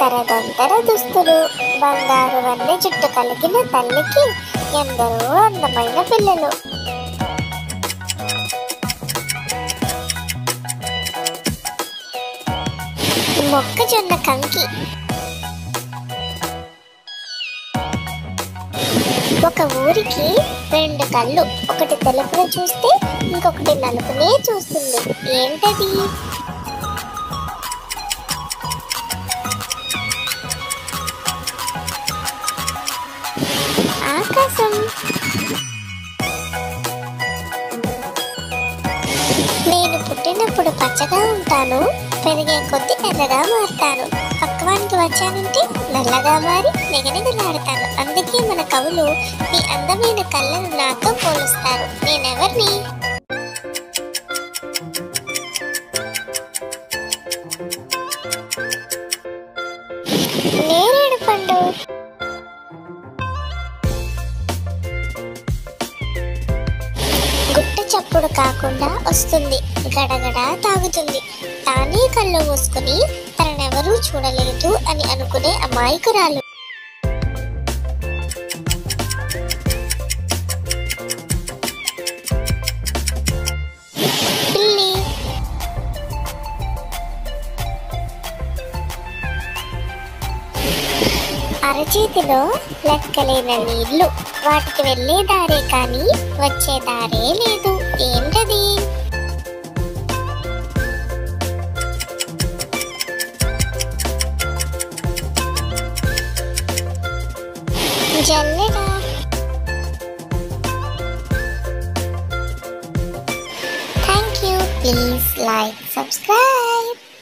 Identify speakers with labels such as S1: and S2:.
S1: తరదంతర దుస్తులు, బంగారు వన్నె జుట్టు కలిగిన తల్లికి ఎందరో అందమైన పిల్లలు. మొక్కజొన్న కంకి. ఒక ఊరికి రెండు కళ్ళు, ఒకటి తెలుపును చూస్తే ఇంకొకటి నలుపునే చూస్తుంది. ఏంటది? ఆకాశం. నేను పుట్టినప్పుడు పచ్చగా ఉంటాను, పెరిగే కొద్ది ఎర్రగా మారుతాను, పక్వానికి వచ్చానంటే నల్లగా మారి నిగనిగలాడతాను. అందుకే మన కవులు ఈ అందమైన కళ్ళను నాతో పోలుస్తారు. నేనెవర్ని? నేరేడు పండు. గుట్ట చప్పుడు కాకుండా వస్తుంది, గడగడ తాగుతుంది, తానే కళ్ళు మూసుకుని తననెవరూ చూడలేదు అని అనుకునే అమాయకురాలు. పిల్లి. అరచేతిలో లెక్కలేన నీళ్లు, వాటికి వెళ్ళే దారే కానీ వచ్చే దారే లేదు. ఏంటది? జల్లెడ. Thank you. Please like, subscribe.